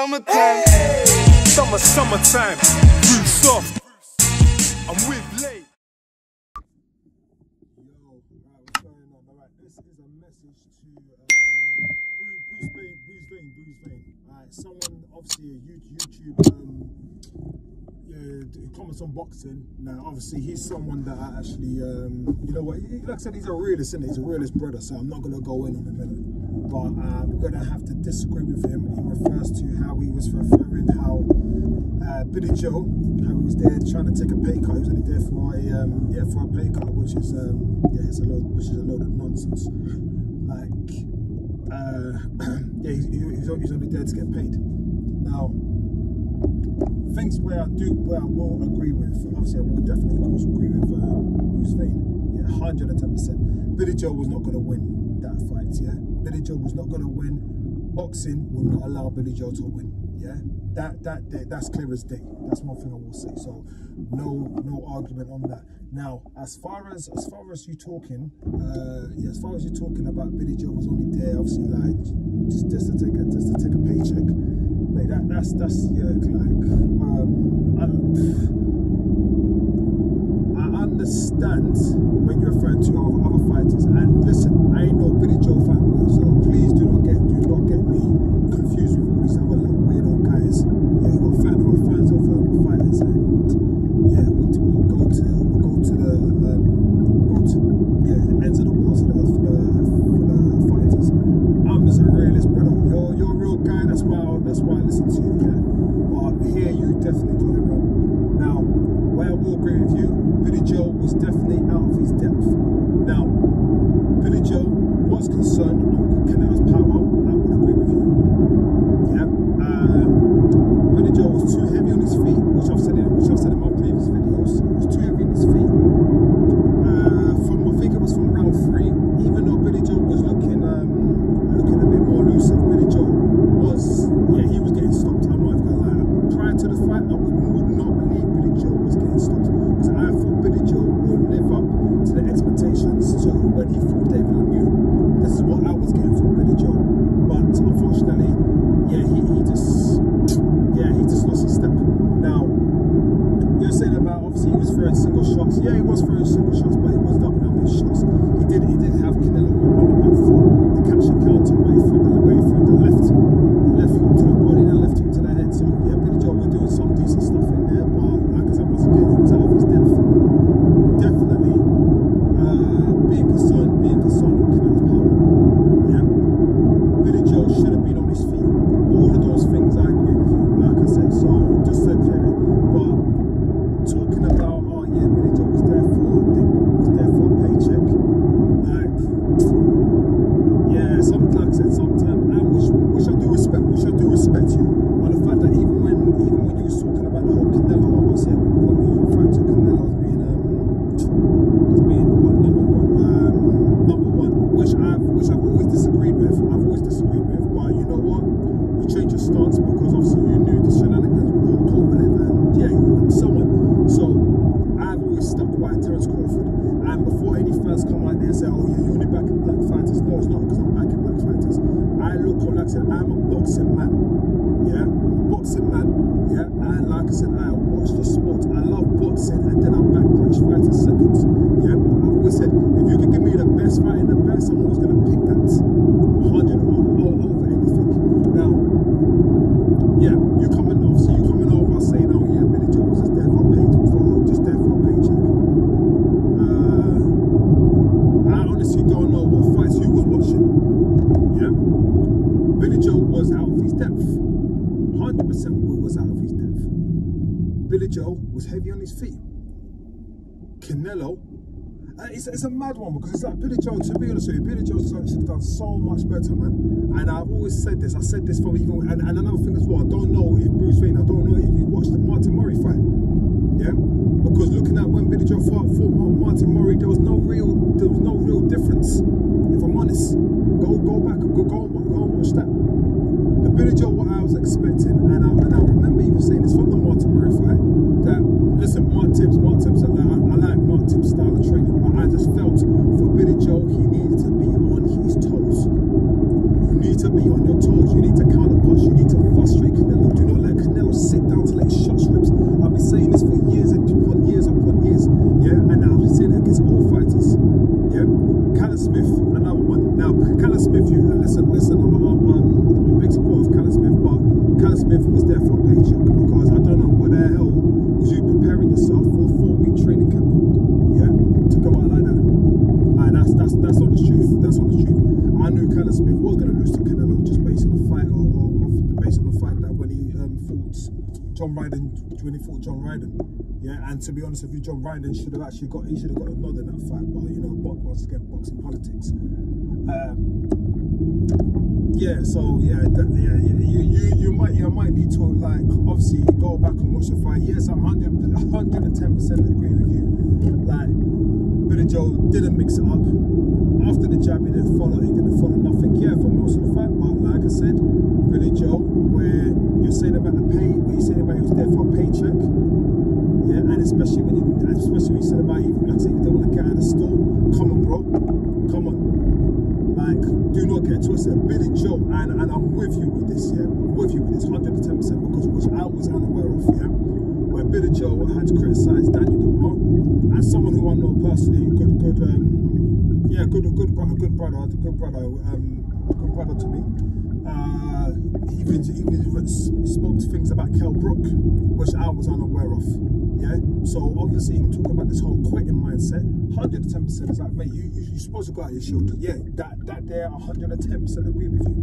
summertime. Summertime. Roof soft. I'm with Late. Yo, what's going on? Alright, this is a message to Bruce Vane. Alright, someone, obviously a YouTube comments on boxing. Now, obviously, he's someone that I actually, you know what, like I said, he's a realist, isn't he? He's a realist brother, so I'm not going to go in on him, but we're going to have to disagree with him. He refers to how he was referring how Billy Joe, how he was there trying to take a pay cut. He was only there for a pay cut, which is a load of nonsense. Like, he's only there to get paid. Now, things where I will agree with, obviously I will definitely agree with Bruce Vane, 110%. Billy Joe was not going to win that fight, Billy Joe was not going to win. Boxing will not allow Billy Joe to win, that's clear as day. That's one thing I will say. So no argument on that. Now, as far as you talking, as far as you're talking about Billy Joe was only there, obviously, like just to take a paycheck. Mate, that's I understand when you're referring to other fighters, and listen, I ain't no Billy Joe fanboy, so please do not get me confused with all these other little weirdo guys who are fans of fighters, and we'll go to the ends of the world for the fighters. I'm just a realist, brother. You're a real guy. That's why I listen to you. But here you definitely got it wrong. Now, where I will agree with you, Billy Joe was definitely out of his depth. Now, Billy Joe was concerned on Canelo's power. I would agree with you. Billy Joe was too heavy on his feet, which I've said in my previous videos. He was too heavy on his feet. I think it was from round 3. Even though Billy Joe was looking a bit more elusive, Billy Joe was getting stopped. I'm not even gonna lie. Prior to the fight, I would not believe Billy Joe was getting stopped, because I thought Billy Joe would live up to the expectations to when he fought David Lemieux. This is what I was getting from Billy Joe, but unfortunately, he just lost his step. Now, you're saying about, obviously he was throwing single shots. Yeah, he was throwing single shots, but he was doubling up his shots. He did have Canelo on the back foot. The catch and counter way through the left hook to the body, the left hook to the head. So yeah, Billy Joe was doing some decent stuff in there, but like I said, once again, he was out of his depth. Definitely being concerned with Canelo's power. Billy Joe should have been on his feet. All of those things I agree with you, like I said, so just to clear it. But talking about, Billy Joe was there for a paycheck. Like, like I said, sometimes, which I do respect you, on the fact that even when you was talking about the whole Canelo, obviously at one point you was referring to Canelo as being what, number one, which I've always disagreed with. But you know what? You changed your stance because obviously you knew the shenanigans with the whole Kovalev and so on. So I've always stuck by Terence Crawford, and before any fans come out there and say, oh yeah, you're only backing black fighters, no, it's not because I'm backing black fighters. I look on, like I said, I'm a boxing man, and like I said, I watch the sport. I love boxing, and then I back British fighters second. I've always said, if you can give me the best fight in the best, I'm always going to pick that 100 over anything. Now, you coming over saying, oh yeah, Billy Joe was just there for a paycheck. I honestly don't know what fights you was watching. Billy Joe was out of his depth. 100% was out of his depth. Billy Joe was heavy on his feet. Canelo, it's a mad one, because it's like Billy Joe, to be honest with you, Billy Joe should have done so much better, man. And I've always said this, from even, and another thing as well, I don't know if Bruce Vane, I don't know if you watched the Martin Murray fight, because looking at when Billy Joe fought Martin Murray, there was no real difference, if I'm honest. Go back and go and watch that. The Billy Joe, what I was expecting, and I remember even saying this from the Martin Murray fight, that, listen, Mark Tibbs, I like Mark Tibbs' style of training, but I just felt for Billy Joe, he needed to be on his toes. You need to be on your toes, you need to counter punch, you need to frustrate Canelo Smith was there for a paycheck, because I don't know what the hell was you preparing yourself for a 4-week training camp, yeah, to go out like that. Like that's honest truth. That's honest truth. I knew Callum Smith was going to lose to Canelo just based on the fight, or based on the fact that when he fought John Ryden, yeah. And to be honest with you, John Ryden should have actually got a nod in that fight, but you know, once again, boxing politics. Yeah, so yeah, you might need to, like, obviously go back and watch the fight. Yes, I'm 110% agree with you. Like, Billy Joe didn't mix it up. After the jab, he didn't follow nothing. Yeah, for most of the fight, but like I said, Billy Joe, where you're saying about the pay, where you're saying about he was there for a paycheck, yeah, and especially when you said about even, like I said, you don't want to get out of the store. Come on, bro, come on. Like, do not get twisted. Billy Joe, and I'm with you with this, yeah, I'm with you with this 110%, because which I was unaware of, yeah, where Billy Joe had criticised Daniel Dubois, and someone who I know personally, good brother to me. Even spoke to things about Kell Brook, which I was unaware of. Yeah, so obviously even talking about this whole quitting mindset, 110% is like, mate, you're supposed to go out your shield. Yeah, that there, 110% agree with you.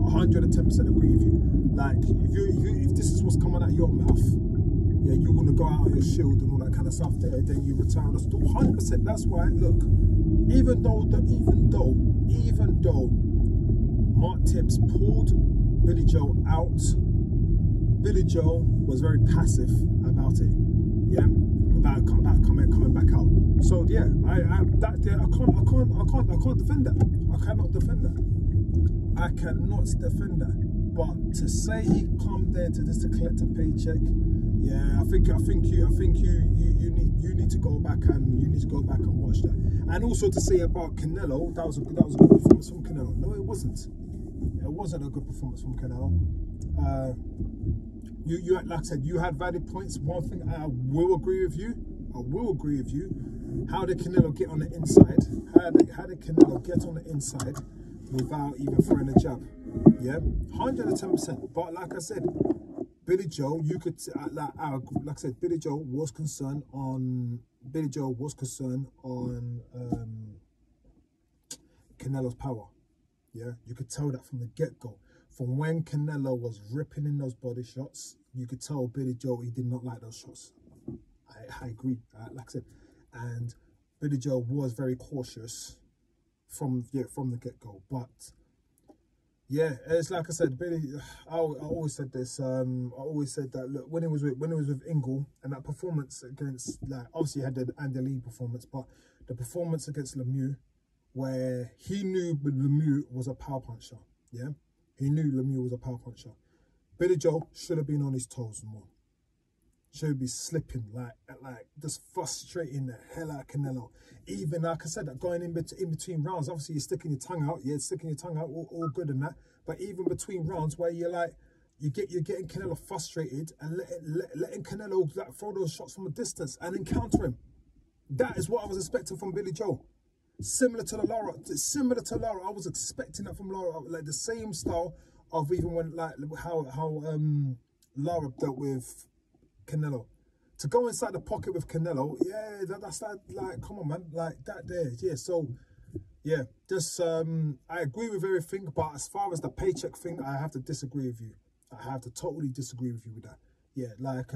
110% agree with you. Like, if this is what's coming out of your mouth, yeah, you want to go out on your shield and all that kind of stuff there, then you retire on the store. 100%. That's why, look, even though Mark Tibbs pulled Billy Joe out, Billy Joe was very passive about it, yeah, about coming back out. So yeah, I can't defend that. I cannot defend that. I cannot defend that. But to say he come there to just to collect a paycheck, yeah, I think you need to go back and watch that. And also to say about Canelo, that was a good performance from Canelo. No, it wasn't. It wasn't a good performance from Canelo. You like I said, you had valid points. One thing I will agree with you. How did Canelo get on the inside? How did Canelo get on the inside without even throwing a jab? Yeah, 110%. But like I said, Billy Joe, you could like I said, Billy Joe was concerned on Canelo's power. Yeah, you could tell that from the get-go. From when Canelo was ripping in those body shots, you could tell Billy Joe, he did not like those shots. I agree, like I said. And Billy Joe was very cautious from the get-go. But yeah, it's like I said, Billy. I always said this. I always said that, look, when he was with Ingle, and that performance against, like, obviously he had the Andy Lee performance, but the performance against Lemieux, where he knew Lemieux was a power puncher. Yeah, he knew Lemieux was a power puncher. Billy Joe should have been on his toes more. Should be slipping, like just frustrating the hell out of Canelo. Even like I said, that going in between rounds, obviously you're sticking your tongue out. Yeah, sticking your tongue out, all good and that. But even between rounds, where you're like, you're getting Canelo frustrated and letting Canelo like throw those shots from a distance and then counter him. That is what I was expecting from Billy Joe. Similar to Lara, I was expecting that from Lara, like the same style of even when, like, how Lara dealt with Canelo. To go inside the pocket with Canelo, yeah, that's like, come on, man, like that there, yeah. So yeah, just I agree with everything, but as far as the paycheck thing, I have to disagree with you. I have to totally disagree with you with that. Yeah, like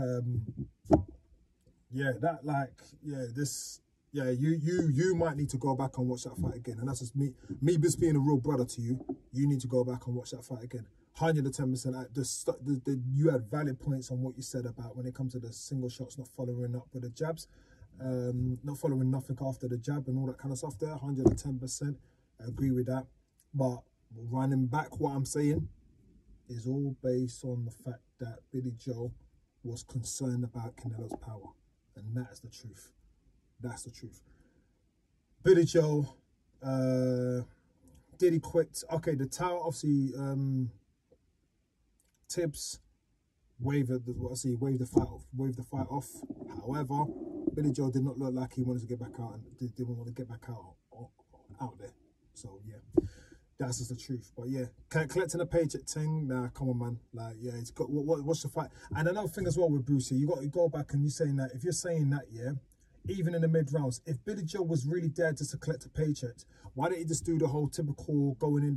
yeah, that, like, yeah, this, yeah, you might need to go back and watch that fight again. And that's just me just being a real brother to you. You need to go back and watch that fight again. 110%. You had valid points on what you said about when it comes to the single shots, not following up with the jabs, not following nothing after the jab and all that kind of stuff there. 110%. I agree with that. But running back, what I'm saying is all based on the fact that Billy Joe was concerned about Canelo's power. And that is the truth. That's the truth. Billy Joe, did he quit? Okay, the towel, obviously, Tibbs waved the fight off. However, Billy Joe did not look like he wanted to get back out and didn't want to get back out there. So yeah, That's just the truth. But yeah, collecting a paycheck thing, nah, come on, man. Like, yeah, it's got what's the fight? And another thing as well with Brucey, you got to go back and you're saying that if you're saying that, yeah, even in the mid rounds, if Billy Joe was really there just to collect a paycheck, why didn't he just do the whole typical going in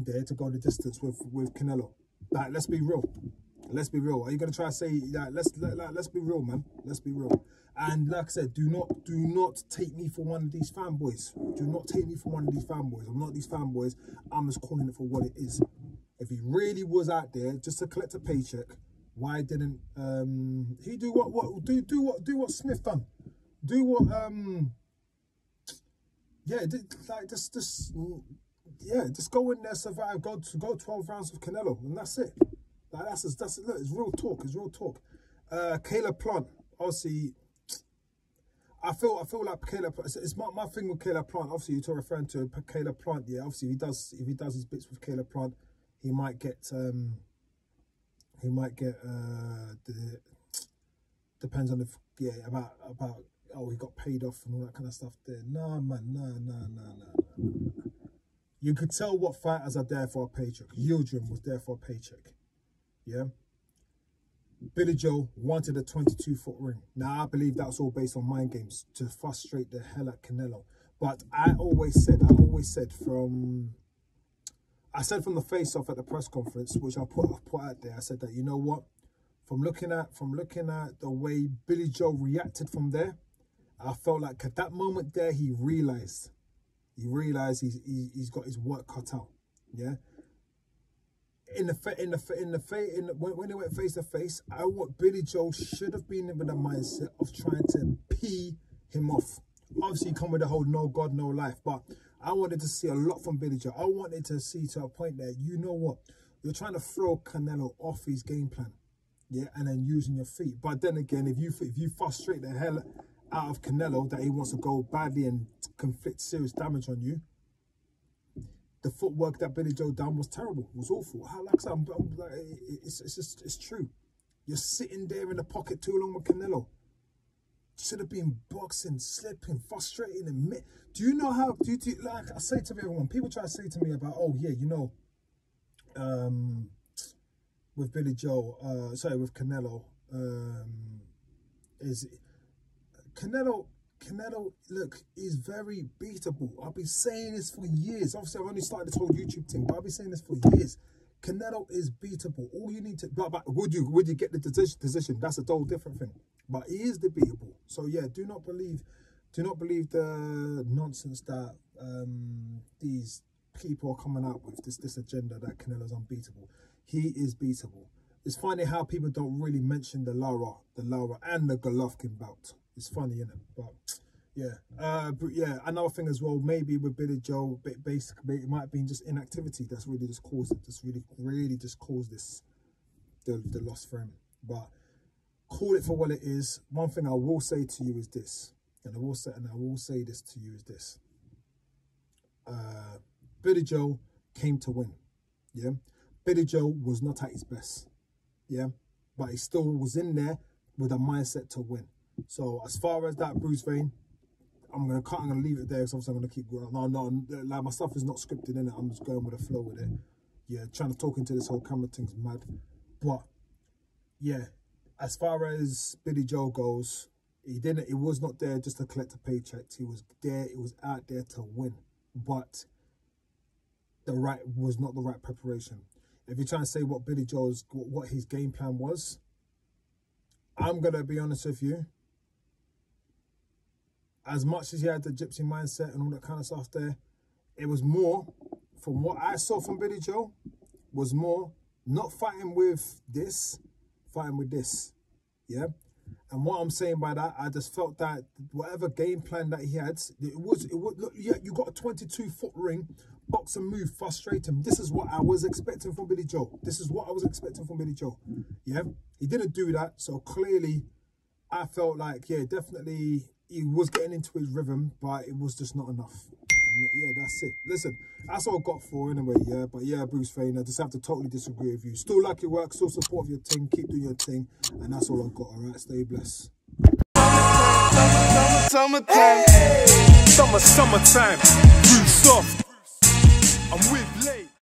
there to go the distance with Canelo? Like, let's be real. Let's be real. Are you gonna try to say that? Let's be real, man. Let's be real. And like I said, do not take me for one of these fanboys. Do not take me for one of these fanboys. I'm not these fanboys. I'm just calling it for what it is. If he really was out there just to collect a paycheck, why didn't he do what Smith done? Do what just go in there, survive, go 12 rounds with Canelo, and that's it. Like, that's it. Look, it's real talk. It's real talk. Caleb Plant, obviously. I feel like Caleb. It's my thing with Caleb Plant. Obviously, you're referring to Caleb Plant. Yeah, obviously, if he does his bits with Caleb Plant, he might get depends on about oh, he got paid off and all that kind of stuff there. Nah, man, nah. You could tell what fighters are there for a paycheck. Yildirim was there for a paycheck. Yeah. Billy Joe wanted a 22-foot ring. Now, I believe that's all based on mind games to frustrate the hell out Canelo. But I always said from the face-off at the press conference, which I put out there, I said that, you know what? From looking at the way Billy Joe reacted from there, I felt like at that moment there, he realized he's got his work cut out. Yeah. When they went face to face, Billy Joe should have been in with the mindset of trying to pee him off. Obviously, he come with the whole no God, no life, but I wanted to see a lot from Billy Joe. I wanted to see to a point that, you know what, you're trying to throw Canelo off his game plan, yeah, and then using your feet. But then again, if you frustrate the hell out of Canelo that he wants to go badly and conflict serious damage on you, the footwork that Billy Joe done was terrible. It was awful. It's true. You're sitting there in the pocket too long with Canelo. Should have been boxing, slipping, frustrating, and do you know how? Like I say to everyone, people try to say to me about, oh yeah, you know, with Billy Joe, with Canelo, Canelo, look, is very beatable. I've been saying this for years. Obviously, I've only started this whole YouTube thing, but I've been saying this for years. Canelo is beatable. All you need to, but would you get the decision? That's a whole different thing. But he is debatable. So yeah, do not believe the nonsense that these people are coming out with. This agenda that Canelo's unbeatable. He is beatable. It's funny how people don't really mention the Lara and the Golovkin bout. It's funny, isn't it? But yeah, another thing as well, maybe with Billy Joe, basically it might have been just inactivity that's really just caused it. Just really just caused this the loss for him. But call it for what it is. One thing I will say to you is this, and I will say this to you is this. Billy Joe came to win. Yeah, Billy Joe was not at his best. Yeah, but he still was in there with a mindset to win. So as far as that, Bruce Vane, I'm gonna leave it there because obviously I'm gonna keep going. No, like my stuff is not scripted in it. I'm just going with the flow with it. Yeah, trying to talk into this whole camera thing's mad. But yeah, as far as Billy Joe goes, he was not there just to collect a paycheck. He was there. He was out there to win. But was not the right preparation. If you're trying to say what Billy Joe's, what his game plan was, I'm gonna be honest with you. As much as he had the gypsy mindset and all that kind of stuff there, it was more, from what I saw from Billy Joe, was more not fighting with this, fighting with this. Yeah? And what I'm saying by that, I just felt that whatever game plan that he had, it would look, yeah, you got a 22-foot ring, box and move, frustrate him. This is what I was expecting from Billy Joe. This is what I was expecting from Billy Joe. Yeah? He didn't do that, so clearly I felt like, yeah, definitely he was getting into his rhythm, but it was just not enough. And yeah, that's it. Listen, that's all I got for anyway, yeah. But yeah, Bruce Vane, I just have to totally disagree with you. Still like your work, still support your thing, keep doing your thing, and that's all I've got, all right? Stay blessed. Summertime. Summertime. Bruce soft.